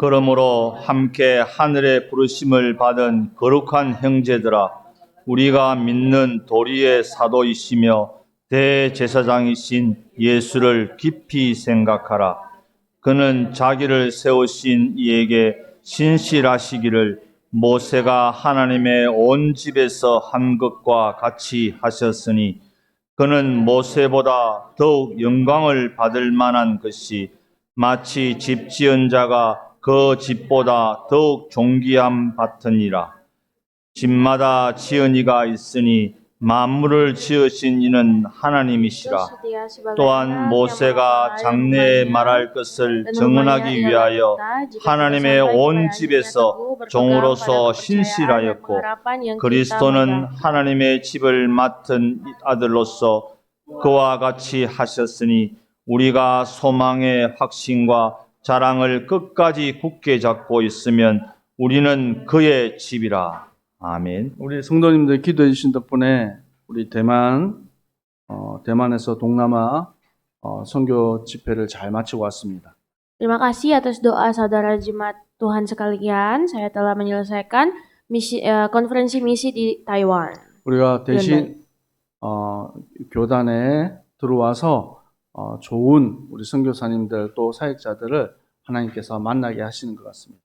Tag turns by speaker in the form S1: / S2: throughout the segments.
S1: 그러므로 함께 하늘의 부르심을 받은 거룩한 형제들아, 우리가 믿는 도리의 사도이시며 대제사장이신 예수를 깊이 생각하라. 그는 자기를 세우신 이에게 신실하시기를 모세가 하나님의 온 집에서 한 것과 같이 하셨으니, 그는 모세보다 더욱 영광을 받을 만한 것이 마치 집 지은 자가 그 집보다 더욱 존귀함 받으니라. 집마다 지은 이가 있으니 만물을 지으신 이는 하나님이시라. 또한 모세가 장래에 말할 것을 증언하기 위하여 하나님의 온 집에서 종으로서 신실하였고, 그리스도는 하나님의 집을 맡은 아들로서 그와 같이 하셨으니, 우리가 소망의 확신과 자랑을 끝까지 굳게 잡고 있으면 우리는 그의 집이라. 아멘.
S2: 우리 성도님들 기도해 주신 덕분에 우리 대만에서 동남아 선교 집회를 잘 마치고 왔습니다.
S3: Terima kasih atas doa saudara jemaat Tuhan sekalian. Saya telah menyelesaikan konferensi misi di Taiwan.
S2: 우리가 대신 교단에 들어와서 좋은 우리 선교사님들 또 사역자들을 하나님께서 만나게 하시는 것 같습니다.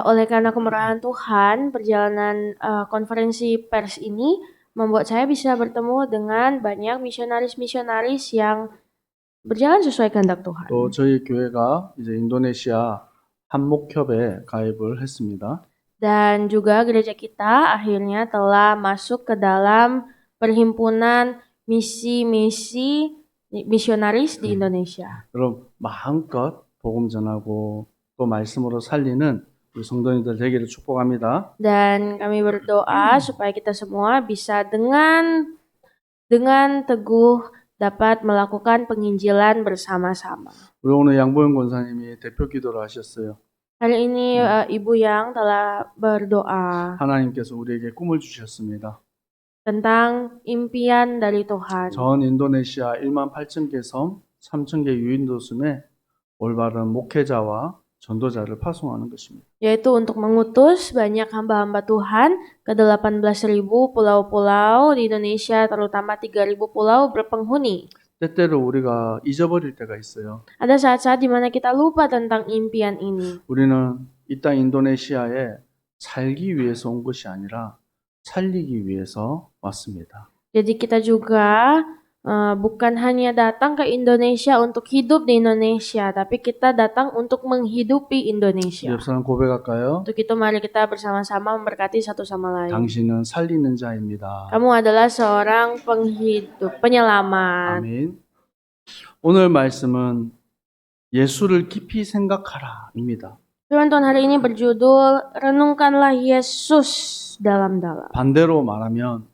S3: Oleh karena kemurahan Tuhan, perjalanan konferensi pers ini membuat saya bisa bertemu dengan banyak misionaris-misionaris yang berjalan sesuai kehendak Tuhan.
S2: 또 저희 교회가 이제 인도네시아 한목협에 가입을 했습니다.
S3: Dan juga gereja kita akhirnya telah masuk ke dalam perhimpunan misi-misi misionaris di Indonesia.
S2: 여러분 마음껏 복음 전하고 또 말씀으로 살리는 우리 성도님들 되기를 축복합니다.
S3: Dan kami berdoa supaya kita semua bisa dengan teguh dapat melakukan penginjilan bersama-sama.
S2: 우리 오늘 양보영 권사님이 대표 기도를 하셨어요.
S3: Hari ini Ibu Yang telah berdoa
S2: 하나님께서 우리에게 꿈을 주셨습니다.
S3: tentang impian dari Tuhan.
S2: 전 인도네시아 18,000개 섬, 3,000개 유인도섬에 올바른 목회자와 전도자를 파송하는 것입니다.
S3: Yaitu untuk mengutus banyak hamba-hamba Tuhan ke 18.000 pulau-pulau di Indonesia, terutama 3.000 pulau berpenghuni.
S2: 때때로 우리가 잊어버릴 때가 있어요.
S3: Ada saat-saat di mana kita lupa tentang impian ini.
S2: 우리는 이 땅 인도네시아에 살기 위해서 온 것이 아니라 살리기 위해서 왔습니다.
S3: Jadi kita juga bukan hanya datang ke Indonesia untuk hidup di Indonesia, tapi kita datang untuk menghidupi Indonesia.
S2: 옆 사람 고백할까요?
S3: Untuk itu mari kita bersama-sama memberkati satu sama lain.
S2: 당신은 살리는 자입니다.
S3: Kamu adalah seorang penghidup, penyelamat.
S2: 아멘. 오늘 말씀은 예수를 깊이 생각하라입니다.
S3: Firman Tuhan hari ini berjudul Renungkanlah Yesus dalam-dalam.
S2: 반대로 말하면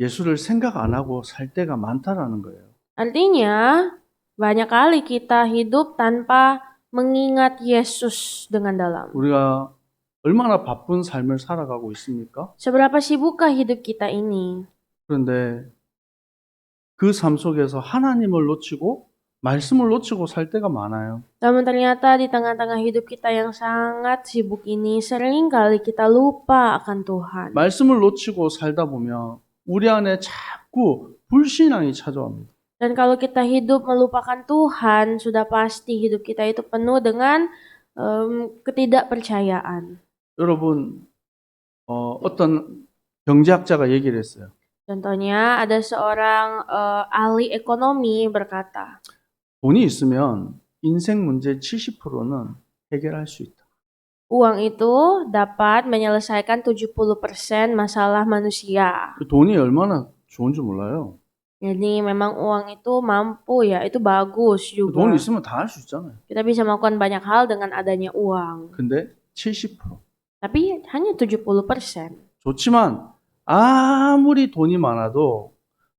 S2: 예수를 생각 안 하고 살 때가 많다라는 거예요.
S3: Artinya, banyak kali kita hidup tanpa mengingat Yesus dengan dalam.
S2: 우리가 얼마나 바쁜 삶을 살아가고 있습니까?
S3: Seberapa sibukkah hidup kita ini?
S2: 그런데 그 삶 속에서 하나님을 놓치고 말씀을 놓치고 살 때가 많아요.
S3: Namun ternyata di tengah-tengah hidup kita yang sangat sibuk ini, sering kali kita lupa akan Tuhan.
S2: 말씀을 놓치고 살다 보면 우리 안에 자꾸 불신앙이 찾아옵니다.
S3: Dan kalau kita hidup melupakan Tuhan, sudah pasti hidup kita itu penuh dengan ketidakpercayaan.
S2: 여러분, 어떤 경제학자가 얘기를 했어요.
S3: Contohnya, ada seorang ahli ekonomi berkata,
S2: 돈이 있으면 인생 문제 70%는 해결할 수 있다.
S3: uang itu dapat menyelesaikan 70% masalah manusia.
S2: 돈이 얼마나 좋은지 몰라요.
S3: Jadi memang uang itu mampu ya, itu bagus juga.
S2: 돈 있으면 다 할 수 있잖아요.
S3: Kita bisa melakukan banyak hal dengan adanya uang.
S2: 근데 70%.
S3: Tapi hanya 70%.
S2: 좋지만 아무리 돈이 많아도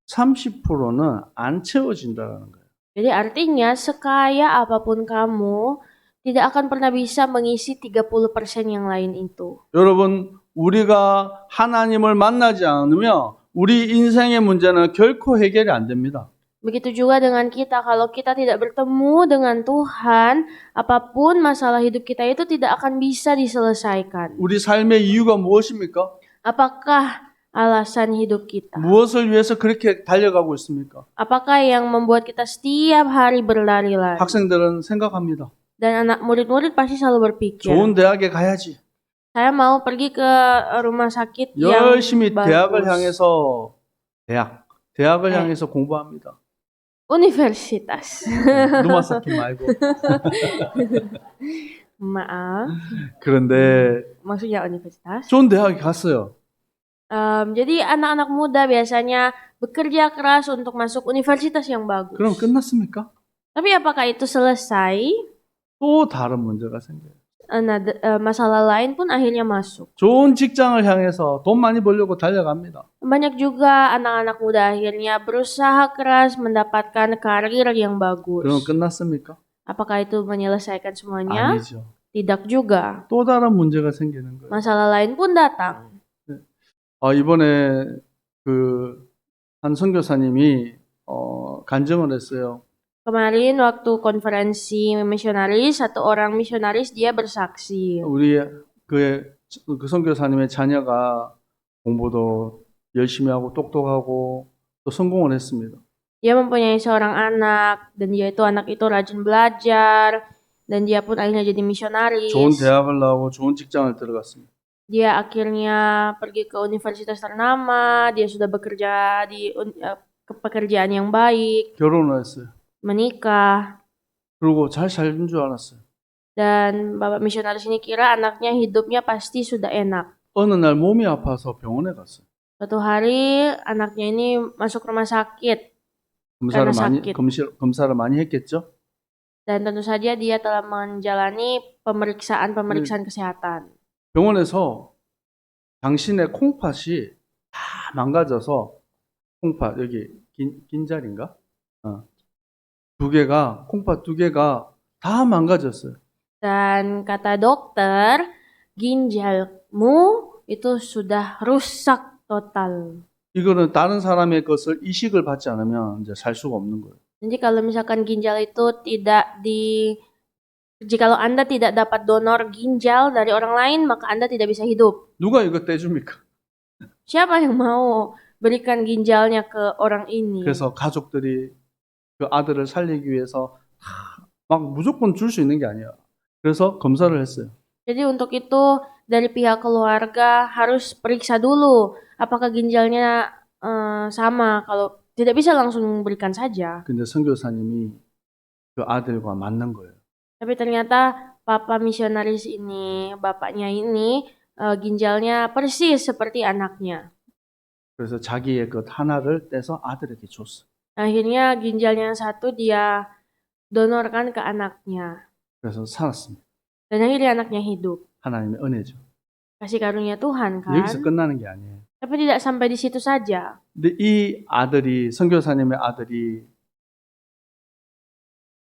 S2: 30%는 안 채워진다는 거예요.
S3: Jadi artinya sekaya apapun kamu, tidak akan pernah bisa mengisi 30% yang lain itu.
S2: 여러분, 우리가 하나님을 만나지 않으면 우리 인생의 문제는 결코 해결이 안 됩니다.
S3: Begitu juga dengan kita, kalau kita tidak bertemu dengan Tuhan, apapun masalah hidup kita itu tidak akan bisa diselesaikan.
S2: 우리 삶의 이유가 무엇입니까?
S3: Apakah alasan hidup kita?
S2: 무엇을 위해서 그렇게 달려가고 있습니까?
S3: Apakah yang membuat kita setiap hari berlari-lari?
S2: 학생들은 생각합니다.
S3: Dan anak murid-murid pasti selalu berpikir,
S2: 좋은 대학에 가야지.
S3: saya mau pergi ke rumah sakit yang
S2: 열심히 대학을
S3: bagus.
S2: 향해서 대학을
S3: 네.
S2: 향해서 공부합니다.
S3: Universitas.
S2: 누마 쌓기 말고.
S3: Maaf,
S2: 그런데
S3: maksudnya universitas.
S2: 좋은 대학에 갔어요.
S3: Jadi anak-anak muda biasanya bekerja keras untuk masuk universitas yang bagus.
S2: 그럼 끝났습니까?
S3: Tapi apakah itu selesai?
S2: 또 다른 문제가 생겨요.
S3: Masalah lain pun akhirnya masuk.
S2: 좋은 직장을 향해서 돈 많이 벌려고 달려갑니다.
S3: Banyak juga anak-anak muda akhirnya berusaha keras mendapatkan karir yang bagus.
S2: 그럼 끝났습니까?
S3: Apakah itu menyelesaikan semuanya?
S2: 아니죠.
S3: Tidak juga.
S2: 또 다른 문제가 생기는 거예요.
S3: Masalah lain pun datang.
S2: 이번에 한 선교사님이 간증을 했어요.
S3: Kemarin waktu konferensi misionaris, satu orang misionaris dia bersaksi.
S2: 우리 그 선교사님의 자녀가 공부도 열심히 하고 똑똑하고 또 성공을 했습니다.
S3: Dia mempunyai seorang anak dan anak itu rajin belajar dan dia pun akhirnya jadi misionaris.
S2: 좋은 대학을 나오고 좋은 직장을 들어갔습니다.
S3: Dia akhirnya pergi ke universitas ternama, dia sudah bekerja di pekerjaan yang baik,
S2: 결혼을 했어요.
S3: menikah.
S2: 그리고 잘 살는 줄 알았어요.
S3: Dan bapak misionaris ini kira anaknya hidupnya pasti sudah enak.
S2: 어느 날 몸이 아파서 병원에 갔어요.
S3: Suatu hari anaknya ini masuk rumah sakit
S2: 검사를
S3: karena
S2: 많이
S3: sakit.
S2: 검사를 많이 했겠죠?
S3: Dan tentu saja dia telah menjalani pemeriksaan kesehatan.
S2: 병원에서 당신의 콩팥이 다 망가져서 콩팥 여기 긴잘인가? 콩팥 두 개가 다 망가졌어요.
S3: Dan kata dokter, ginjalmu itu sudah rusak total.
S2: 이거는 다른 사람의 것을 이식을 받지 않으면 이제 살 수가 없는 거예요.
S3: Jadi kalau misalkan ginjal itu jikalau Anda tidak dapat donor ginjal dari orang lain, maka Anda tidak bisa hidup.
S2: 누가 이거 떼줍니까?
S3: Siapa yang mau berikan ginjalnya ke orang ini?
S2: 그래서 가족들이 그 아들을 살리기 위해서 막 무조건 줄 수 있는 게 아니야. 그래서 검사를 했어요.
S3: Jadi untuk itu dari pihak keluarga harus periksa dulu apakah ginjalnya sama. Kalau tidak bisa langsung berikan saja.
S2: 근데 선교사님이 그 아들과 맞는 거예요.
S3: Tapi ternyata papa misionaris ini, bapaknya ini ginjalnya persis seperti anaknya.
S2: 그래서 자기의 것 하나를 떼서 아들에게 줬어.
S3: Akhirnya ginjalnya yang satu dia donorkan ke anaknya.
S2: 그래서 살았습니다.
S3: Dan akhirnya anaknya hidup.
S2: 하나님의 은혜죠.
S3: Kasih karunia Tuhan kan.
S2: 여기서 끝나는 게 아니에요.
S3: Tapi tidak sampai di situ saja.
S2: 근데 이 아들이 선교사님의 아들이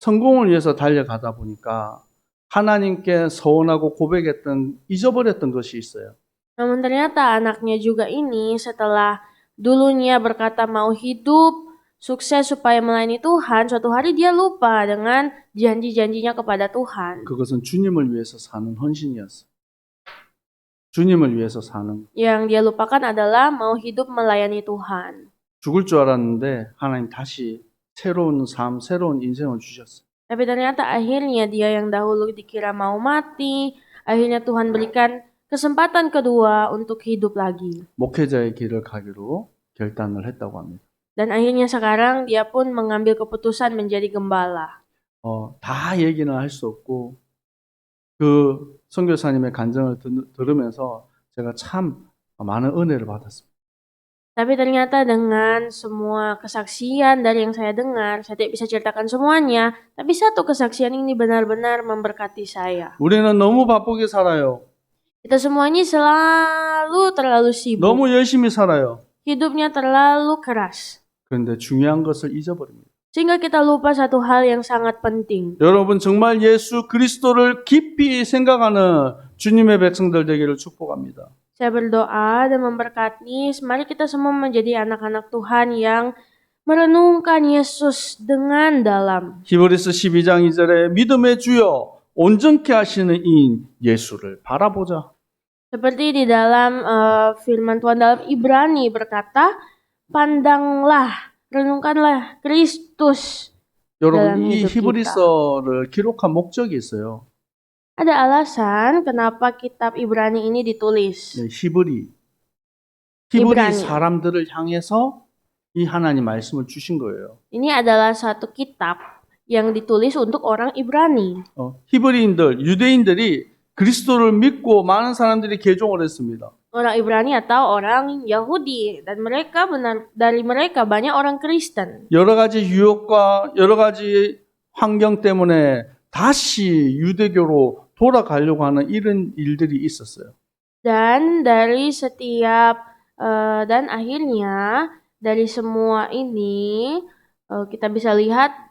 S2: 성공을 위해서 달려가다 보니까 하나님께 서원하고 고백했던 잊어버렸던 것이 있어요.
S3: Namun ternyata anaknya juga ini setelah dulunya berkata mau hidup sukses supaya melayani Tuhan, suatu hari dia lupa dengan janji-janjinya kepada Tuhan.
S2: 그것은 주님을 위해서 사는 헌신이었어요. 주님을 위해서 사는.
S3: Yang dia lupakan adalah mau hidup melayani Tuhan.
S2: 죽을 줄 알았는데 하나님 다시 새로운 삶, 새로운 인생을 주셨어요.
S3: Tapi ternyata akhirnya dia yang dahulu dikira mau mati, akhirnya Tuhan berikan kesempatan kedua untuk hidup lagi.
S2: 목회자의 길을 가기로 결단을 했다고 합니다.
S3: Dan akhirnya sekarang dia pun mengambil keputusan menjadi gembala.
S2: 다 얘기는 할 수 없고 그 선교사님의 간증을 들으면서 제가 참 많은 은혜를 받았습니다.
S3: Tapi ternyata dengan semua kesaksian dari yang saya dengar, saya tidak bisa ceritakan semuanya, tapi satu kesaksian ini benar-benar memberkati saya.
S2: 우리는 너무 바쁘게 살아요.
S3: Kita semuanya selalu terlalu sibuk.
S2: 너무 열심히 살아요.
S3: Hidupnya terlalu keras.
S2: 그런데 중요한 것을 잊어버립니다.
S3: Sehingga kita lupa satu hal yang sangat penting.
S2: 여러분 정말 예수 그리스도를 깊이 생각하는 주님의 백성들 되기를 축복합니다.
S3: Saya berdoa dan memberkati, mari kita semua menjadi anak-anak Tuhan yang merenungkan Yesus dengan dalam.
S2: 히브리서 12장 2절에 믿음의 주여 온전케 하시는 이인 예수를 바라보자.
S3: Seperti di dalam firman Tuhan dalam Ibrani berkata, pandanglah, renungkanlah Kristus.
S2: 여러분,
S3: dalam
S2: 이
S3: hidup
S2: 히브리서를 기록한 목적이 있어요.
S3: Ada alasan kenapa kitab Ibrani ini ditulis.
S2: 네, 히브리
S3: 이브라니.
S2: 사람들을 향해서 이 하나님 말씀을 주신 거예요.
S3: Ini adalah satu kitab yang ditulis untuk orang Ibrani.
S2: 히브리인들, 유대인들이 그리스도를 믿고 많은 사람들이 개종을 했습니다.
S3: Orang Ibrani atau orang Yahudi, dan dari mereka banyak orang Kristen.
S2: 여러 가지 유혹과 여러 가지 환경 때문에 다시 유대교로 돌아가려고 하는 이런 일들이 있었어요.
S3: Dan dari dan akhirnya dari semua ini kita bisa lihat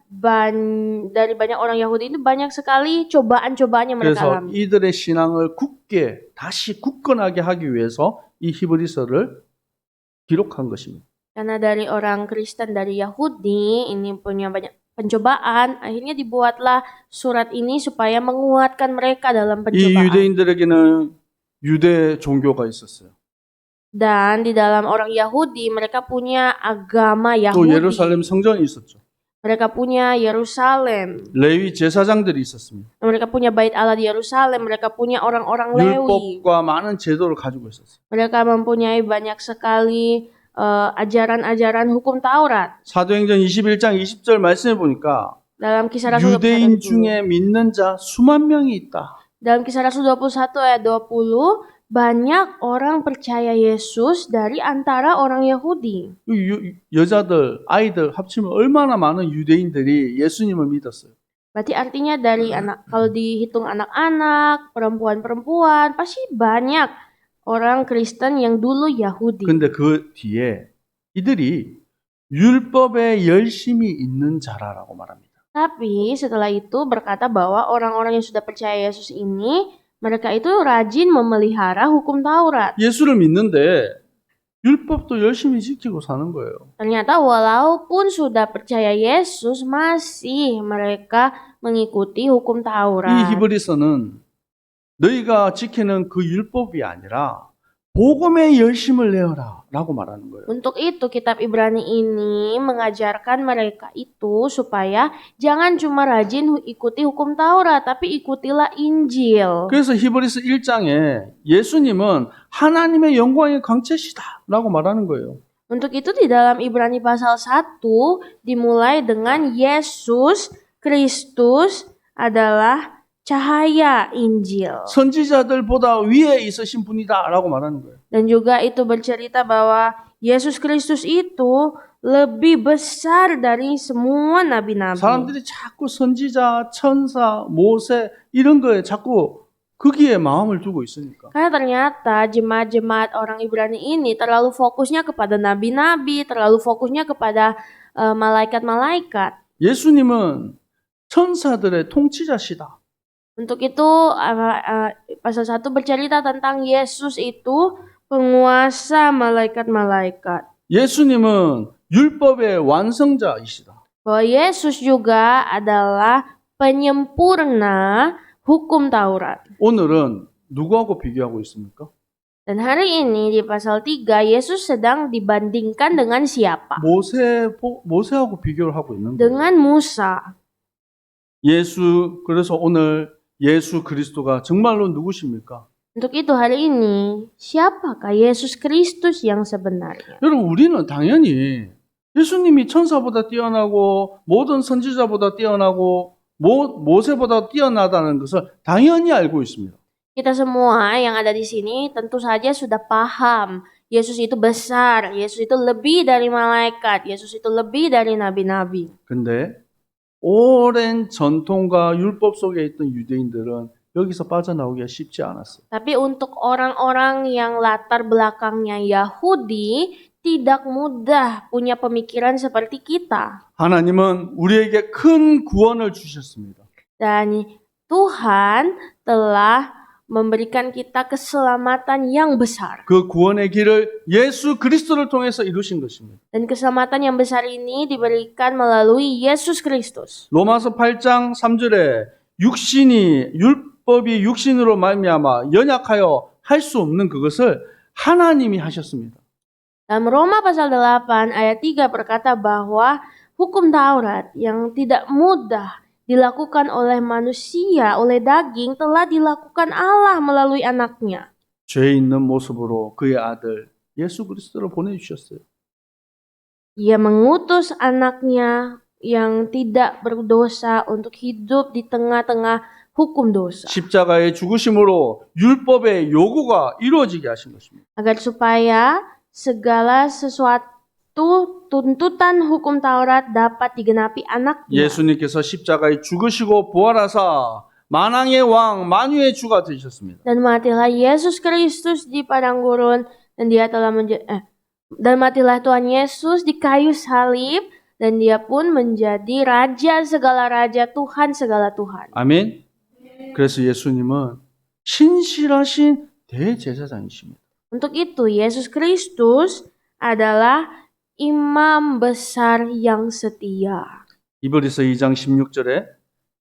S3: dari banyak orang Yahudi ini banyak sekali cobaan-cobaan yang mereka
S2: 그래서
S3: alami.
S2: 이들의 신앙을 다시 굳건하게 하기 위해서 이 히브리서를 기록한 것입니다.
S3: Karena dari orang Kristen dari Yahudi ini punya banyak pencobaan, akhirnya dibuatlah surat ini supaya menguatkan mereka dalam
S2: 이
S3: pencobaan.
S2: 유대인들에게는 유대 종교가 있었어요.
S3: Dan di dalam orang Yahudi mereka punya agama
S2: 또
S3: Yahudi.
S2: 예루살렘 성전이 있었죠.
S3: Mereka punya Yerusalem.
S2: 레위 제사장들이 있었습니다.
S3: Mereka punya bait Allah di Yerusalem. Mereka punya orang-orang Lewi.
S2: 율법과 많은 제도를 가지고 있었어요.
S3: Mereka mempunyai banyak sekali ajaran-ajaran hukum Taurat.
S2: 사도행전 21장 20절 말씀해 보니까
S3: Dalam Kisah Rasul 21
S2: 유대인 중에 믿는 자 수만 명이 있다.
S3: Dalam Kisah Rasul 21 ayat 20, banyak orang percaya Yesus dari antara orang Yahudi.
S2: 여자들, 아이들 합치면 얼마나 많은 유대인들이 예수님을 믿었어요.
S3: Berarti artinya dari kalau dihitung anak-anak, perempuan-perempuan, pasti banyak orang Kristen yang dulu Yahudi.
S2: 근데 그 뒤에 이들이 율법에 열심히 있는 자라라고 말합니다.
S3: Tapi setelah itu berkata bahwa orang-orang yang sudah percaya Yesus ini, mereka itu rajin memelihara hukum Taurat.
S2: 예수를 믿는데 율법도 열심히 지키고 사는 거예요.
S3: Ternyata walaupun sudah percaya Yesus, masih mereka mengikuti hukum
S2: 이
S3: Taurat.
S2: 히브리서는 너희가 지키는 그 율법이 아니라 복음에 열심을 내어라 라고 말하는 거예요.
S3: Untuk itu kitab Ibrani ini mengajarkan mereka itu supaya jangan cuma rajin ikuti hukum Taurat, tapi ikutilah Injil.
S2: 그래서 히브리서 1장에 예수님은 하나님의 영광의 광채시다 라고 말하는 거예요.
S3: Untuk itu di dalam Ibrani pasal 1 dimulai dengan Yesus Kristus adalah cahaya Injil.
S2: 선지자들보다 위에 있으신 분이다 라고 말하는 거예요.
S3: Dan juga itu bercerita bahwa Yesus Kristus itu lebih besar dari semua nabi-nabi.
S2: 사람들이 자꾸 선지자, 천사, 모세 이런 거에 자꾸 거기에 마음을 두고 있으니까.
S3: Karena ternyata jemaat-jemaat orang Ibrani ini terlalu fokusnya kepada nabi-nabi, terlalu fokusnya kepada malaikat-malaikat.
S2: 예수님은 천사들의 통치자시다.
S3: Untuk itu pasal 1 bercerita tentang Yesus itu penguasa malaikat-malaikat.
S2: 예수님은 율법의 완성자이시다.
S3: Bahwa Yesus juga adalah penyempurna hukum Taurat.
S2: 오늘은 누구하고 비교하고 있습니까?
S3: Dan hari ini di pasal 3 Yesus sedang dibandingkan dengan siapa?
S2: 모세하고 비교를 하고 있는 거예요.
S3: Dengan Musa.
S2: 그래서 오늘 예수 그리스도가 정말로 누구십니까?
S3: Untuk itu hari ini, siapakah Yesus Kristus yang sebenarnya?
S2: 여러분, 우리는 당연히 예수님이 천사보다 뛰어나고 모든 선지자보다 뛰어나고 모세보다 뛰어나다는 것을 당연히 알고 있습니다.
S3: Kita semua yang ada di sini tentu saja sudah paham. Yesus itu besar, Yesus itu lebih dari malaikat, Yesus itu lebih dari nabi-nabi.
S2: 근데 오랜 전통과 율법 속에 있던 유대인들은 여기서 빠져나오기가 쉽지 않았어요.
S3: Tapi untuk orang-orang yang latar belakangnya Yahudi, tidak mudah punya pemikiran seperti kita.
S2: 하나님은 우리에게 큰 구원을 주셨습니다.
S3: Dan Tuhan telah memberikan kita keselamatan yang besar.
S2: 그 구원의 길을 예수 그리스도를 통해서 이루신 것입니다.
S3: Dan keselamatan yang besar ini diberikan melalui Yesus Kristus.
S2: 로마서 8장 3절에 율법이 육신으로 말미암아 연약하여 할 수 없는 그것을 하나님이 하셨습니다.
S3: Dalam Roma pasal 8 ayat 3 berkata bahwa hukum Taurat yang tidak mudah dilakukan oleh manusia, oleh daging, telah dilakukan Allah melalui anaknya.
S2: 죄 있는 모습으로 그의 아들 예수 그리스도를 보내주셨어요.
S3: Ia mengutus anaknya yang tidak berdosa untuk hidup di tengah-tengah hukum dosa.
S2: 십자가의 죽으심으로 율법의 요구가 이루어지게 하신 것입니다.
S3: Agar supaya segala sesuatu tuntutan hukum Taurat dapat digenapi anaknya.
S2: 예수님께서 십자가에 죽으시고 부활하사 만왕의 왕 만유의 주가 되셨습니다.
S3: Dan matilah Yesus Kristus di padang gurun dan dia telah dan matilah Tuhan Yesus di kayu salib dan dia pun menjadi raja segala raja, Tuhan segala Tuhan.
S2: 아멘. 그래서 예수님은 신실하신 대제사장이십니다.
S3: Untuk itu Yesus Kristus adalah imam besar yang setia.
S2: 이브리서 2장 16절에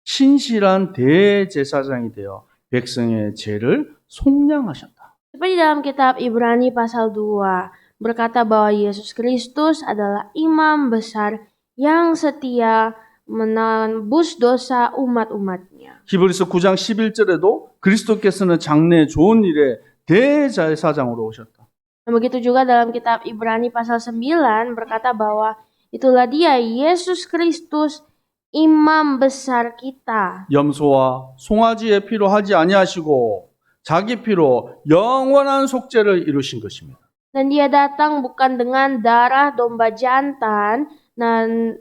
S2: 신실한 대제사장이 되어 백성의 죄를 속량하셨다.
S3: Seperti dalam kitab Ibrani pasal 2 berkata bahwa Yesus Kristus adalah imam besar yang setia menebus dosa umat-umatnya.
S2: 히브리서 9장 11절에도 그리스도께서는 장래 좋은 일에 대제사장으로 오셨다.
S3: Dan begitu juga dalam kitab Ibrani pasal 9 berkata bahwa itulah dia Yesus Kristus imam besar kita.
S2: 염소와 송아지의 피로 하지 아니하시고 자기 피로 영원한 속죄를 이루신 것입니다.
S3: Dan dia datang bukan dengan darah domba jantan,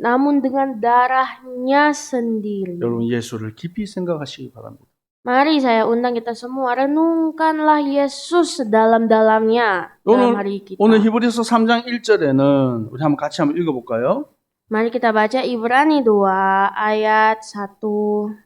S3: namun dengan darahnya sendiri.
S2: 여러분 예수를 깊이 생각하시기 바랍니다.
S3: Mari saya undang kita semua, renungkanlah Yesus sedalam-dalamnya dalam hari kita.
S2: 오늘 히브리서 3장 1절에는 우리 한번 같이 한번 읽어볼까요?
S3: Mari kita baca Ibrani 2 ayat 1.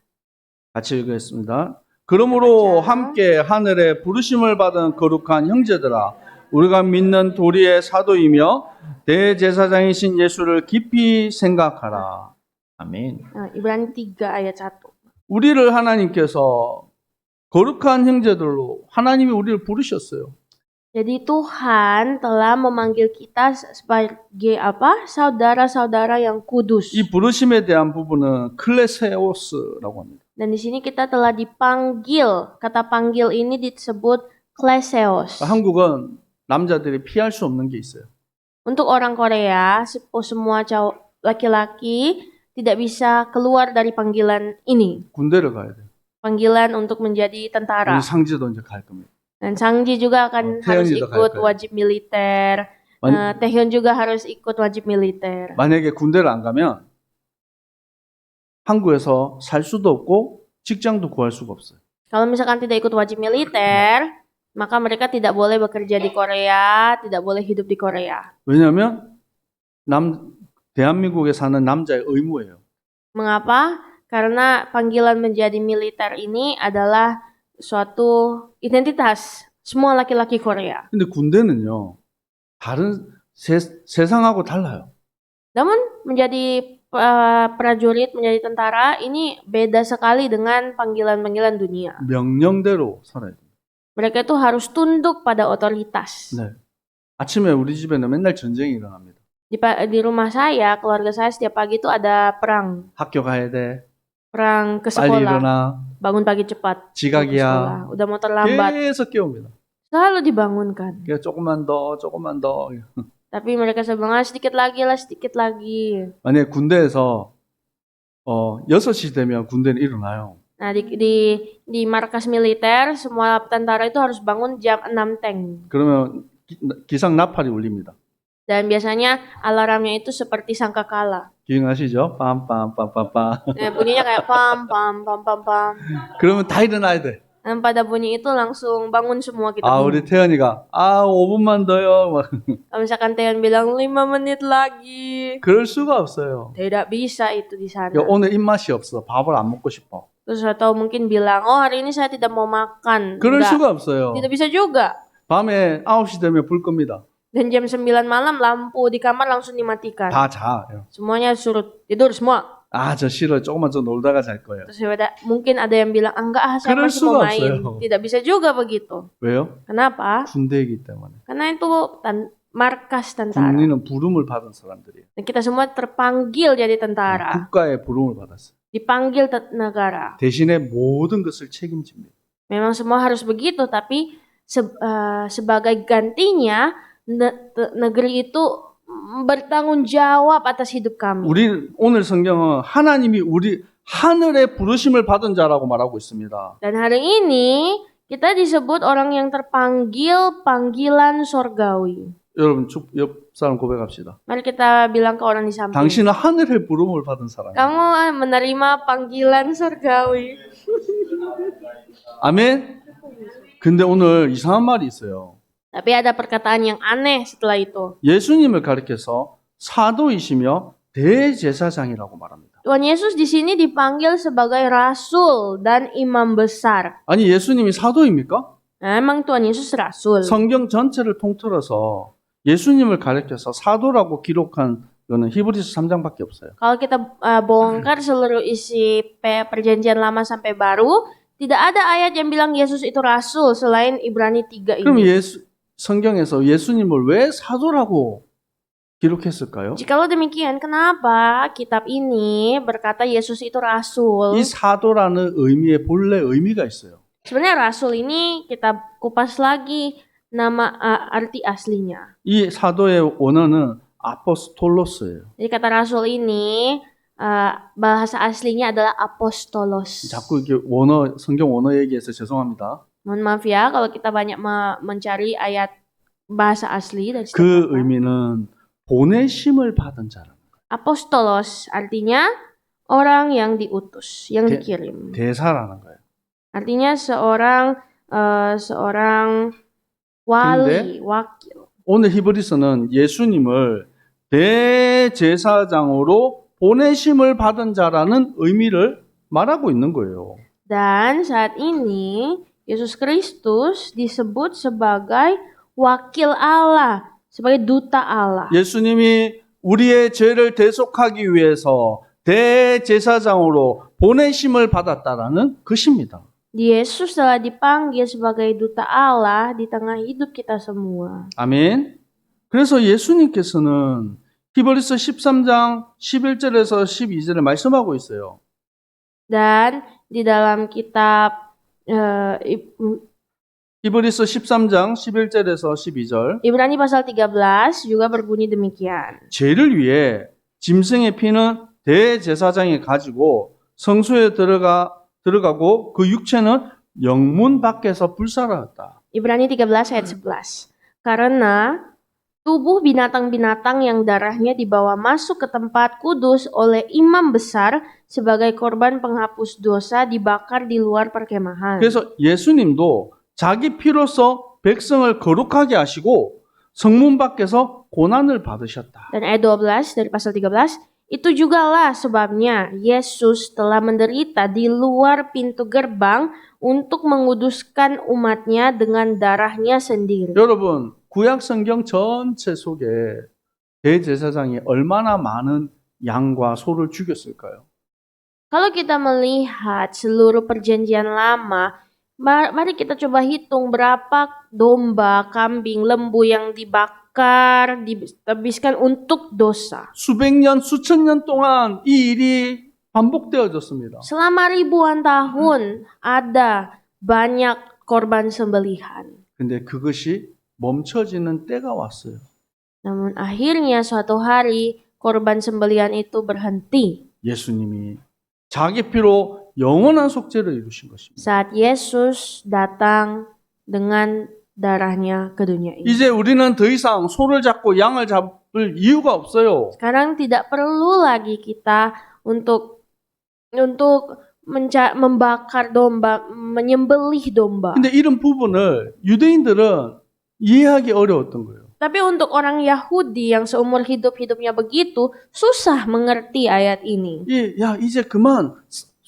S2: 같이 읽겠습니다. 그러므로 함께 하늘에 부르심을 받은 거룩한 형제들아 우리가 믿는 도리의 사도이며 대제사장이신 예수를 깊이 생각하라. 아멘.
S3: Ibrani 3 ayat 1.
S2: 우리를 하나님께서 거룩한 형제들로 하나님이 우리를 부르셨어요.
S3: Jadi Tuhan telah memanggil kita sebagai apa? Saudara-saudara yang kudus.
S2: 이 부르심에 대한 부분은 클레세오스라고 합니다.
S3: Dan di sini kita telah dipanggil. Kata panggil ini disebut kleseos.
S2: 한국은 남자들이 피할 수 없는 게 있어요.
S3: Untuk orang Korea, semua cowok laki-laki tidak bisa keluar dari panggilan ini.
S2: 군대를 가야 돼요.
S3: Panggilan untuk menjadi tentara.
S2: 우리 상지도 이제 갈 겁니다.
S3: Dan Sangji juga akan harus
S2: 태연이도
S3: ikut
S2: 갈 거예요.
S3: wajib militer. Taehyun juga harus ikut wajib militer.
S2: 만약에 군대를 안 가면 한국에서 살 수도 없고 직장도 구할 수가 없어요.
S3: Kalau misalkan tidak ikut wajib militer, maka mereka tidak boleh bekerja di Korea, tidak boleh hidup di Korea.
S2: 왜냐하면 대한민국에 사는 남자의 의무예요.
S3: Mengapa? Karena panggilan menjadi militer ini adalah suatu identitas semua laki-laki Korea.
S2: 근데 군대는요, 다른 세상하고 달라요.
S3: Namun menjadi prajurit, menjadi tentara ini beda sekali dengan panggilan-panggilan dunia.
S2: 명령대로 살아야 돼요.
S3: Mereka itu harus tunduk pada otoritas.
S2: 네. 아침에 우리 집에는 맨날 전쟁이 일어납니다.
S3: Di rumah saya, keluarga saya setiap pagi itu ada perang.
S2: 학교 가야 돼.
S3: Perang ke
S2: 빨리
S3: sekolah.
S2: 일어나.
S3: Bangun pagi cepat. Ke
S2: 지각이야.
S3: sekolah. Udah mau terlambat.
S2: 계속 깨웁니다.
S3: Selalu dibangunkan.
S2: 그러니까 조금만 더.
S3: Tapi mereka selalu bilang, sedikit lagi lah, sedikit lagi.
S2: 만약에 군대에서 6시 되면 군대는 일어나요.
S3: Nah, di markas militer, semua tentara itu harus bangun jam 6 teng.
S2: 그러면 기상 나팔이 울립니다.
S3: Dan biasanya alarmnya itu seperti sangkakala.
S2: 기억나시죠? 빰빰빰빰빰.
S3: Bunyinya kayak pam, pam, pam, pam, pam.
S2: 그러면 다 일어나야 돼.
S3: Dan pada bunyi itu langsung bangun semua kita.
S2: 우리 태연이가 5분만 더요. 막.
S3: Kalau misalkan Taeyeon bilang 5 menit lagi.
S2: 그럴 수가 없어요.
S3: Tidak bisa itu di sana.
S2: 오늘 입맛이 없어. 밥을 안 먹고 싶어.
S3: Terus atau mungkin bilang, oh hari ini saya tidak mau makan.
S2: 그럴
S3: Enggak,
S2: 수가 없어요.
S3: tidak bisa juga.
S2: 밤에 9시 되면 불 겁니다.
S3: Dan jam 9 malam lampu di kamar langsung dimatikan.
S2: 다 자.
S3: Semuanya suruh tidur semua.
S2: 아, 저 싫어요. 조금만 더 놀다가 잘 거예요.
S3: Terus mungkin ada yang bilang, enggak, saya
S2: 그럴
S3: masih mau
S2: 수가
S3: main.
S2: 없어요.
S3: Tidak bisa juga begitu.
S2: 왜요?
S3: Kenapa?
S2: 군대이기 때문에.
S3: Karena itu markas tentara.
S2: 군인은 부름을 받은 사람들이에요.
S3: Dan kita semua terpanggil jadi tentara.
S2: 국가의 부름을 받았어요.
S3: Dipanggil negara.
S2: 대신에 모든 것을 책임집니다.
S3: Memang semua harus begitu, tapi sebagai gantinya negeri itu bertanggung jawab atas hidup kami.
S2: 우리 오늘 성경은 하나님이 우리 하늘의 부르심을 받은 자라고 말하고 있습니다.
S3: Dan hari ini kita disebut orang yang terpanggil panggilan sorgawi.
S2: 여러분 옆 사람 고백합시다.
S3: Mari kita bilang ke orang di samping.
S2: 당신은 하늘의 부름을 받은 사람이에요.
S3: Kamu menerima panggilan sorgawi.
S2: 아멘. 근데 오늘 이상한 말이 있어요.
S3: Tapi ada perkataan yang aneh setelah itu.
S2: 예수님을 가리켜서 사도이시며 대제사장이라고 말합니다.
S3: Tuhan Yesus di sini dipanggil sebagai rasul dan imam besar.
S2: 아니 예수님이 사도입니까?
S3: Nah, emang Tuhan Yesus rasul.
S2: 성경 전체를 통틀어서 예수님을 가리켜서 사도라고 기록한 거는 히브리서 3장밖에 없어요.
S3: Kalau kita bongkar seluruh isi perjanjian lama sampai baru, tidak ada ayat yang bilang Yesus itu rasul selain Ibrani 3
S2: 그럼
S3: ini.
S2: 성경에서 예수님을 왜 사도라고 기록했을까요?
S3: Jikalau demikian, kenapa kitab ini berkata Yesus itu rasul?
S2: 이 사도라는 의미의 본래 의미가 있어요.
S3: Sebenarnya rasul ini kita kupas lagi nama arti aslinya.
S2: 이 사도의 원어는 아포스톨로스예요.
S3: Jadi kata rasul ini bahasa aslinya adalah apostolos.
S2: 자꾸 이렇게 성경 원어 얘기해서 죄송합니다.
S3: Mohon maaf ya kalau kita banyak mencari ayat bahasa asli dari
S2: 그
S3: setiap kata.
S2: 의미는 보내심을 받은 자라는 거예요.
S3: Apostolos artinya orang yang diutus, yang dikirim.
S2: 대사라는 거예요.
S3: Artinya seorang wali, wakil.
S2: 오늘 히브리서는 예수님을 대제사장으로 보내심을 받은 자라는 의미를 말하고 있는 거예요.
S3: Dan saat ini Yesus Kristus disebut sebagai wakil Allah, sebagai duta Allah.
S2: 예수님이 우리의 죄를 대속하기 위해서 대제사장으로 보내심을 받았다라는 것입니다.
S3: Yesus telah dipanggil sebagai duta Allah di tengah hidup kita semua.
S2: 아멘. 그래서 예수님께서는 히브리서 13장 11절에서 12절에 말씀하고 있어요.
S3: Dan di dalam kitab
S2: 히브리서 13장 11절에서 12절
S3: Ibrani pasal 13 juga berbunyi demikian.
S2: 죄를 위해 짐승의 피는 대제사장이 가지고 성소에 들어가고 그 육체는 영문 밖에서 불살하였다.
S3: Ibrani 13 ayat 11. Karena tubuh binatang-binatang yang darahnya dibawa masuk ke tempat kudus oleh imam besar sebagai korban penghapus dosa dibakar di luar perkemahan.
S2: 그래서 예수님도 자기 피로서 백성을 거룩하게 하시고 성문 밖에서 고난을 받으셨다.
S3: Dan ayat 12 dari pasal 13, itu jugalah sebabnya Yesus telah menderita di luar pintu gerbang untuk menguduskan umatnya dengan darahnya sendiri.
S2: 여러분, 구약 성경 전체 속에 대제사장이 얼마나 많은 양과 소를 죽였을까요?
S3: Kalau kita melihat seluruh perjanjian lama, mari kita coba hitung berapa domba, kambing, lembu yang dibakar, dihabiskan untuk dosa.
S2: 수백 년, 수천 년 동안 이 일이 반복되어졌습니다.
S3: Selama ribuan tahun ada banyak korban sembelihan.
S2: 근데 그것이 멈춰지는 때가 왔어요.
S3: Namun akhirnya suatu hari korban sembelihan itu berhenti.
S2: 예수님이 자기 피로 영원한 속죄를 이루신 것입니다.
S3: Saat Yesus datang dengan darahnya ke dunia ini.
S2: 이제 우리는 더 이상 소를 잡고 양을 잡을 이유가 없어요.
S3: Sekarang tidak perlu lagi kita untuk membakar domba, menyembelih domba.
S2: 근데 이런 부분을 유대인들은 이해하기 어려웠던 거예요.
S3: Tapi untuk orang Yahudi yang seumur hidupnya begitu, susah mengerti ayat ini.
S2: 야, 이제 그만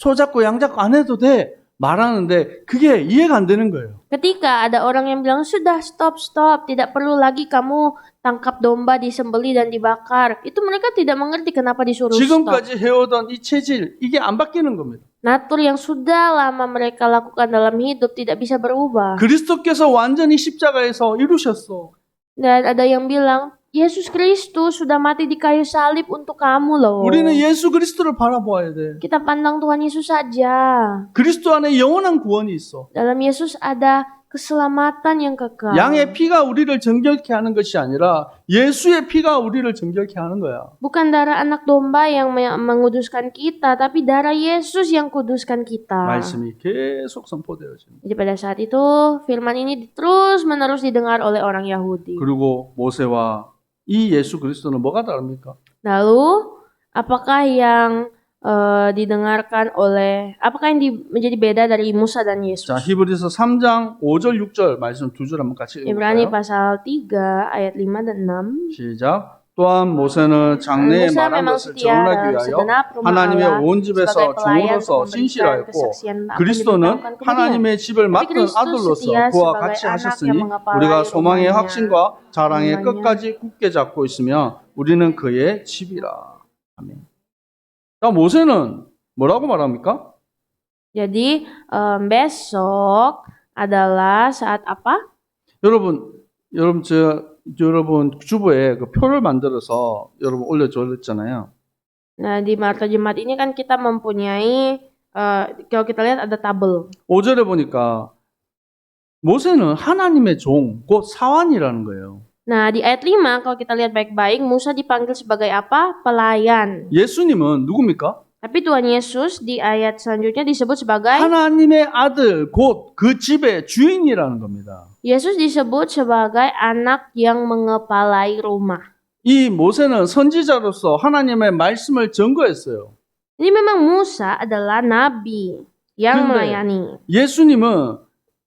S2: 소 잡고 양 잡고 안 해도 돼 말하는데 그게 이해가 안 되는 거예요.
S3: Ketika ada orang yang bilang, sudah stop, tidak perlu lagi kamu tangkap domba, disembeli dan dibakar. Itu mereka tidak mengerti kenapa disuruh stop.
S2: 지금까지 해오던 이 체질 이게 안 바뀌는 겁니다.
S3: Natur yang sudah lama mereka lakukan dalam hidup tidak bisa berubah.
S2: 그리스도께서 완전히 십자가에서 이루셨어.
S3: Dan ada yang bilang, Yesus Kristus sudah mati di kayu salib untuk kamu loh.
S2: 우리는 예수 그리스도를 바라보아야 돼.
S3: Kita pandang Tuhan Yesus saja.
S2: 그리스도 안에 영원한 구원이 있어.
S3: Dalam Yesus ada keselamatan yang kekal.
S2: 양의 피가 우리를 정결케 하는 것이 아니라 예수의 피가 우리를 정결케 하는 거야.
S3: Bukan darah anak domba yang menguduskan kita, tapi darah Yesus yang kuduskan kita.
S2: 말씀이 계속 선포되어지는.
S3: Jadi pada saat itu firman ini terus menerus didengar oleh orang Yahudi.
S2: 그리고 모세와 이 예수 그리스도는 뭐가 다릅니까?
S3: Lalu apakah yang apakah yang menjadi beda dari Musa dan Yesus?
S2: 자, 히브리서 3장 5절 6절 말씀 두 줄 한번 같이
S3: Ibrani
S2: 읽어볼까요?
S3: pasal 3 ayat 5 dan 6.
S2: 시작. 또한 모세는 장래에
S3: Musa
S2: 말한
S3: memang
S2: 것을
S3: setia
S2: 전하기
S3: dalam
S2: 위하여
S3: segenap rumah
S2: 하나님의
S3: Allah
S2: 온 집에서
S3: sebagai pelayan
S2: 종으로서
S3: untuk memberikan
S2: 신실하였고
S3: kesaksian apa yang
S2: 그리스도는
S3: diberitahukan kemudian.
S2: 하나님의 집을
S3: Tapi
S2: 맡은
S3: Kristus
S2: 아들로서
S3: setia
S2: 그와
S3: sebagai
S2: 같이
S3: anak yang
S2: 하셨으니
S3: mengepalai
S2: 우리가 소망의
S3: rumahnya.
S2: 확신과 자랑의
S3: rumahnya.
S2: 끝까지 굳게 잡고 있으며 우리는 그의 집이라. 아멘. 자, 모세는 뭐라고 말합니까?
S3: Jadi besok adalah saat apa?
S2: 여러분 주보에 그 표를 만들어서 여러분 올려줬잖아요.
S3: Nah, di Marta Jemaat ini kan kita mempunyai, kalau kita lihat ada tabel.
S2: 5절에 보니까 모세는 하나님의 종, 곧 사환이라는 거예요.
S3: Nah, di ayat 5 kalau kita lihat baik-baik, Musa dipanggil sebagai apa? Pelayan.
S2: 예수님은 누굽니까?
S3: Tapi Tuhan Yesus di ayat selanjutnya disebut sebagai
S2: 하나님의 아들, 곧 그 집의 주인이라는 겁니다.
S3: Yesus disebut sebagai anak yang mengepalai rumah.
S2: 이 모세는 선지자로서 하나님의 말씀을 전거했어요.
S3: Jadi memang Musa adalah nabi yang
S2: 근데
S3: melayani.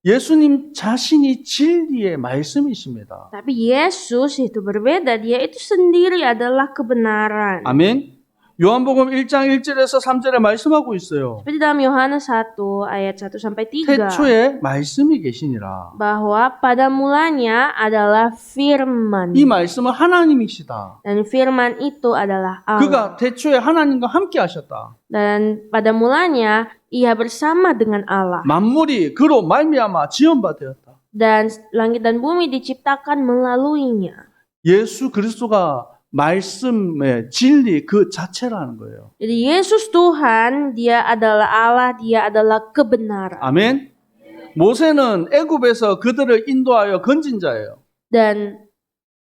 S2: 예수님 자신이 진리의 말씀이십니다.
S3: Tapi Yesus itu berbeda. Dia itu sendiri adalah kebenaran.
S2: 아멘. 요한복음 1장 1절에서 3절에 말씀하고 있어요.
S3: Seperti dalam Yohanes 1 ayat 1 sampai 3.
S2: 태초에 말씀이 계시니라.
S3: Bahwa pada mulanya adalah firman.
S2: 이 말씀은 하나님이시다.
S3: Dan firman itu adalah Allah.
S2: 그가 태초에 하나님과 함께 하셨다.
S3: Dan pada mulanya ia bersama dengan Allah.
S2: 만물이 그로 말미암아 지은 바 되었다.
S3: Dan langit dan bumi diciptakan melaluinya.
S2: 예수 그리스도가 말씀의 진리 그 자체라는 거예요.
S3: Jadi Yesus Tuhan, dia adalah Allah, dia adalah kebenaran.
S2: 아멘. 모세는 애굽에서 그들을 인도하여 건진 자예요.
S3: Dan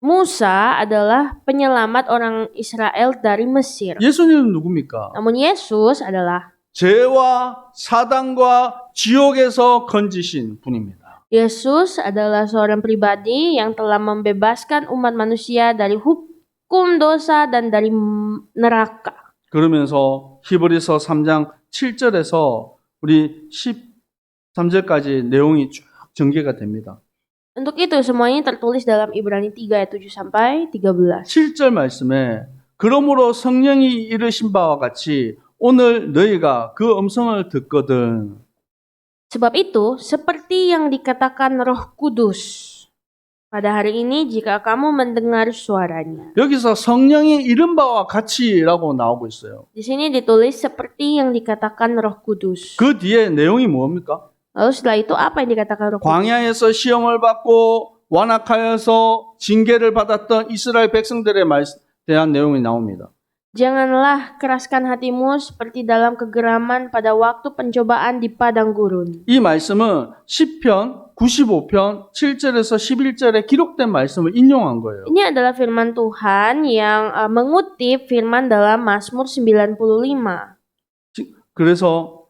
S3: Musa adalah penyelamat orang Israel dari Mesir.
S2: 예수님은 누굽니까?
S3: Namun Yesus adalah
S2: 죄와 사단과 지옥에서 건지신 분입니다.
S3: Yesus adalah seorang pribadi yang telah membebaskan umat manusia dari hukum dosa dan dari neraka.
S2: 그러면서 히브리서 3장 7절에서 우리 13절까지 내용이 쭉 전개가 됩니다.
S3: Untuk itu semuanya tertulis dalam Ibrani 3 ayat 7 sampai 13.
S2: 7절 말씀에 그러므로 성령이 이르신 바와 같이 오늘 너희가 그 음성을 듣거든.
S3: Sebab itu, seperti yang dikatakan Roh Kudus, pada hari ini jika kamu mendengar suaranya.
S2: 여기서 성령이 이른 바와 같이라고 나오고 있어요.
S3: Di sini ditulis seperti yang dikatakan Roh Kudus.
S2: 그 뒤에 내용이 뭡니까?
S3: Lalu setelah itu apa yang dikatakan Roh Kudus?
S2: 광야에서 시험을 받고 완악하여서 징계를 받았던 이스라엘 백성들에 대한 내용이 나옵니다.
S3: Janganlah keraskan hatimu seperti dalam kegeraman pada waktu pencobaan di padang gurun.
S2: 이 말씀은 시편 95편 7절에서 11절에 기록된 말씀을 인용한 거예요.
S3: Ini adalah firman Tuhan yang mengutip firman dalam Mazmur 95.
S2: 그래서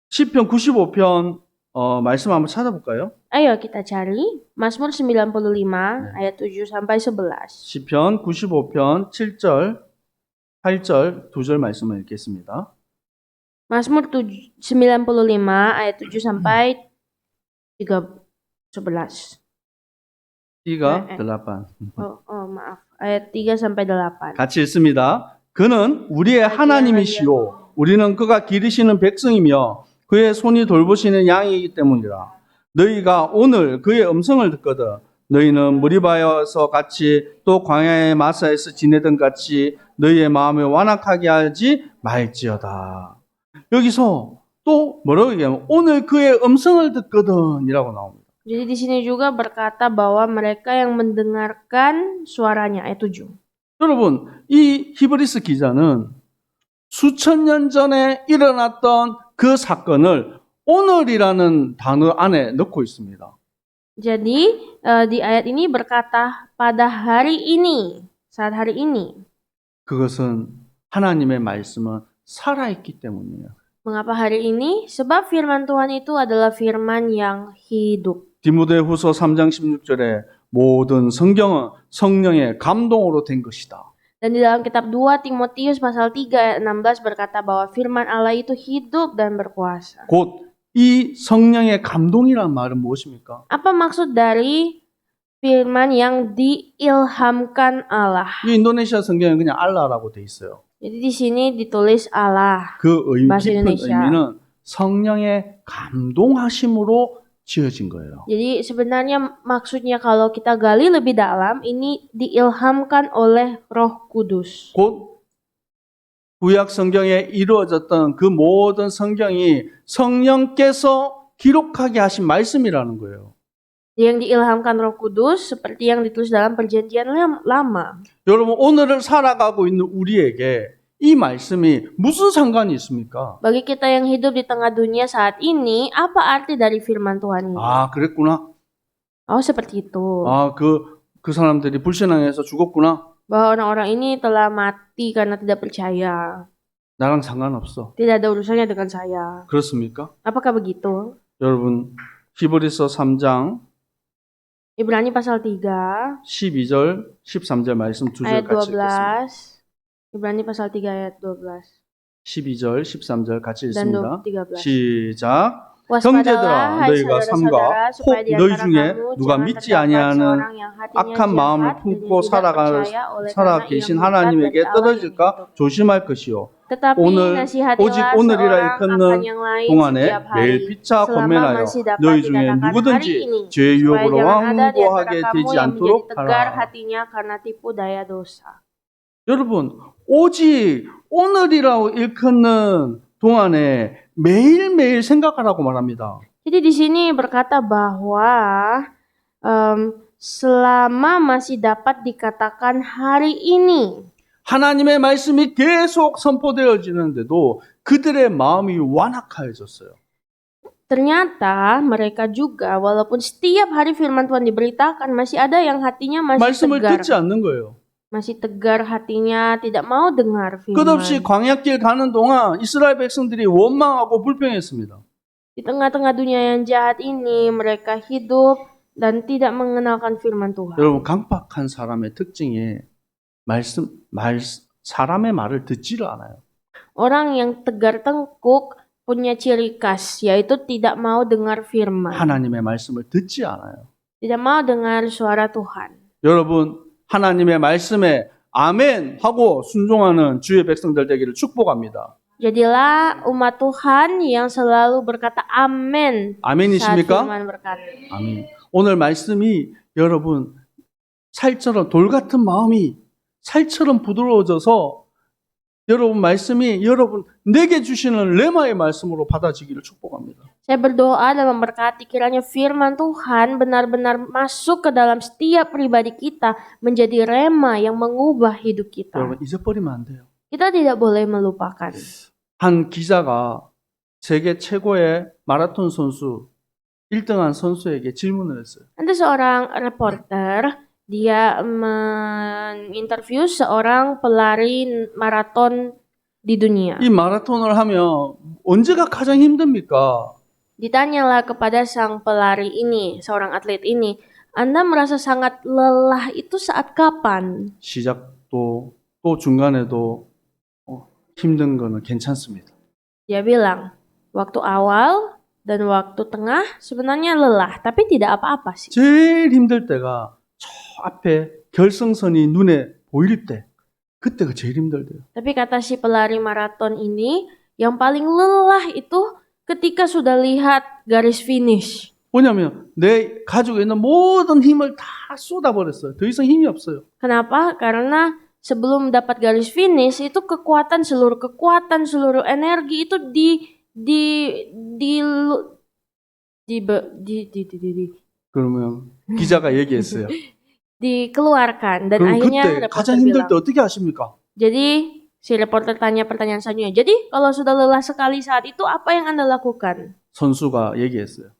S2: 시편 95편 말씀 한번 찾아볼까요?
S3: Ayo kita cari Mazmur 95 ayat 7 sampai 11.
S2: 시편 95편 7절 8절 2절 말씀을 읽겠습니다.
S3: Mazmur 95 ayat 7 sampai 11.
S2: 3가 8.
S3: Maaf. Ayat 3 sampai 8.
S2: 같이 읽습니다. 그는 우리의 하나님이시요 우리는 그가 기르시는 백성이며 그의 손이 돌보시는 양이기 때문이라. 너희가 오늘 그의 음성을 듣거든 너희는 무리바에서 같이 또 광야의 마사에서 지내던 같이 너희의 마음을 완악하게 하지 말지어다. 여기서 또 뭐라고 얘기하면 오늘 그의 음성을 듣거든 이라고 나옵니다.
S3: Jadi di sini juga berkata bahwa mereka yang mendengarkan suaranya, ayat 7.
S2: 여러분, 이 히브리스 기자는 수천 년 전에 일어났던 그 사건을 오늘이라는 단어 안에 넣고 있습니다.
S3: Jadi di ayat ini berkata pada hari ini, saat hari ini.
S2: 그것은 하나님의 말씀은 살아있기 때문이에요.
S3: Mengapa hari ini? Sebab firman Tuhan itu adalah firman yang hidup.
S2: 디모데후서 3장 16절에 모든 성경은 성령의 감동으로 된 것이다.
S3: Dan di dalam kitab 2 Timotius pasal 3 ayat 16 berkata bahwa firman Allah itu hidup dan berkuasa.
S2: 곧 이 성령의 감동이란 말은 무엇입니까?
S3: Apa maksud dari firman yang diilhamkan Allah?
S2: 이 인도네시아 성경은 그냥 알라라고 돼 있어요.
S3: Jadi di sini ditulis Allah.
S2: 그
S3: bahasa
S2: 깊은
S3: Indonesia.
S2: 의미는 성령의 감동하심으로 지어진 거예요.
S3: Jadi sebenarnya maksudnya kalau kita gali lebih dalam, ini diilhamkan oleh Roh Kudus.
S2: 곧 구약 성경에 이루어졌던 그 모든 성경이 성령께서 기록하게 하신 말씀이라는 거예요.
S3: Yang diilhamkan Roh Kudus seperti yang ditulis dalam Perjanjian Lama.
S2: 여러분 오늘을 살아가고 있는 우리에게 이 말씀이 무슨 상관이 있습니까?
S3: Bagi kita yang hidup di tengah dunia saat ini, apa arti dari firman Tuhan ini?
S2: 아, 그랬구나.
S3: Oh, seperti itu.
S2: 아, 그 사람들이 불신앙해서 죽었구나.
S3: Bahwa orang-orang ini telah mati karena tidak percaya.
S2: 나랑 상관없어.
S3: Tidak ada urusannya dengan saya.
S2: 그렇습니까?
S3: Apakah begitu?
S2: 여러분 히브리서 3장
S3: Ibrani pasal 3
S2: 12절, 13절 말씀 두 절
S3: ayat
S2: 같이 읽겠습니다.
S3: 12. Ibrani pasal 3 ayat 12
S2: 12절, 13절 같이
S3: dan
S2: 읽습니다.
S3: 13.
S2: 시작.
S3: Waspadalah,
S2: 형제들아,
S3: hai
S2: 너희가 삼가
S3: saudara-saudara, supaya
S2: 혹
S3: di
S2: 너희
S3: antara
S2: 중에
S3: kamu
S2: 누가
S3: jangan
S2: 믿지
S3: terdapat
S2: 아니하는
S3: seorang yang hatinya
S2: 악한 마음을
S3: jahat dan
S2: 품고
S3: yang tidak percaya oleh
S2: 살아
S3: karena ia
S2: 계신
S3: murtad
S2: 하나님에게
S3: dari Allah yang
S2: 떨어질까
S3: hidup.
S2: 조심할 것이요.
S3: Tetapi
S2: 오늘
S3: nasihatilah
S2: 오직 오늘이라
S3: seorang
S2: 일컫는
S3: akan yang lain
S2: 동안에
S3: setiap hari,
S2: 매일 피차
S3: selama
S2: 권면하여
S3: masih dapat
S2: 너희 중에
S3: dikatakan
S2: 누구든지
S3: hari ini,
S2: 죄의
S3: supaya
S2: 유혹으로
S3: jangan ada di antara
S2: 완고하게
S3: kamu
S2: 되지
S3: yang menjadi
S2: 않도록
S3: tegar
S2: 하라.
S3: hatinya karena tipu daya dosa.
S2: 여러분, 오직 오늘이라고 일컫는 동안에 매일매일 생각하라고 말합니다.
S3: Jadi di sini berkata bahwa selama masih dapat dikatakan hari ini.
S2: 하나님의 말씀이 계속 선포되어지는데도 그들의 마음이 완악해졌어요.
S3: Ternyata mereka juga walaupun setiap hari firman Tuhan diberitakan masih ada yang hatinya masih
S2: 말씀을
S3: tegar.
S2: 듣지 않는 거예요.
S3: Masih tegar hatinya, tidak mau dengar firman.
S2: 끝없이 광야길 가는 동안 이스라엘 백성들이 원망하고 불평했습니다.
S3: Di tengah-tengah dunia yang jahat ini mereka hidup dan tidak mengenalkan firman Tuhan.
S2: 여러분, 강박한 사람의 특징이 사람의 말을 듣지를 않아요.
S3: Orang yang tegar tengkuk punya ciri khas, yaitu tidak mau dengar firman.
S2: 하나님의 말씀을 듣지 않아요.
S3: Tidak mau dengar suara Tuhan.
S2: 여러분, 하나님의 말씀에 아멘 하고 순종하는 주의 백성들 되기를 축복합니다.
S3: Jadilah umat Tuhan yang selalu berkata amin saat
S2: 아멘이십니까?
S3: firman berkata.
S2: 아멘. 오늘 말씀이 여러분 살처럼 돌 같은 마음이 살처럼 부드러워져서 여러분 말씀이 여러분 내게 주시는 레마의 말씀으로 받아지기를 축복합니다.
S3: Saya berdoa dan memberkati kiranya firman Tuhan benar-benar masuk ke dalam setiap pribadi kita menjadi rema yang mengubah hidup kita.
S2: 여러분 잊어버리면 안 돼요.
S3: Kita tidak boleh melupakan.
S2: 한 기자가 세계 최고의 마라톤 선수 1등한 선수에게 질문을 했어요.
S3: Nanti seorang reporter dia menginterview seorang pelari maraton di dunia.
S2: 이 마라톤을 하면 언제가 가장 힘듭니까?
S3: Ditanyalah kepada sang pelari ini, seorang atlet ini, Anda merasa sangat lelah itu saat kapan?
S2: 시작도 또 중간에도 힘든 거는 괜찮습니다.
S3: Dia bilang, waktu awal dan waktu tengah sebenarnya lelah, tapi tidak apa-apa sih.
S2: 제일 힘들 때가 저 앞에 결승선이 눈에 보일 때 그때가 제일 힘들대요.
S3: Tapi kata si pelari maraton ini, yang paling lelah itu ketika sudah lihat garis finish.
S2: 뭐냐면 내 가지고 있는 모든 힘을 다 쏟아버렸어요. 더 이상 힘이 없어요.
S3: Kenapa? Karena sebelum dapat garis finish itu kekuatan, seluruh energi itu
S2: 그러면 기자가 얘기했어요.
S3: dikeluarkan dan
S2: 그럼
S3: akhirnya
S2: 그때 가장
S3: reporter
S2: 힘들 때
S3: bilang.
S2: 어떻게 하십니까?
S3: Jadi si reporter tanya pertanyaan selanjutnya. Jadi kalau sudah lelah sekali saat itu apa yang Anda lakukan?
S2: 선수가 얘기했어요.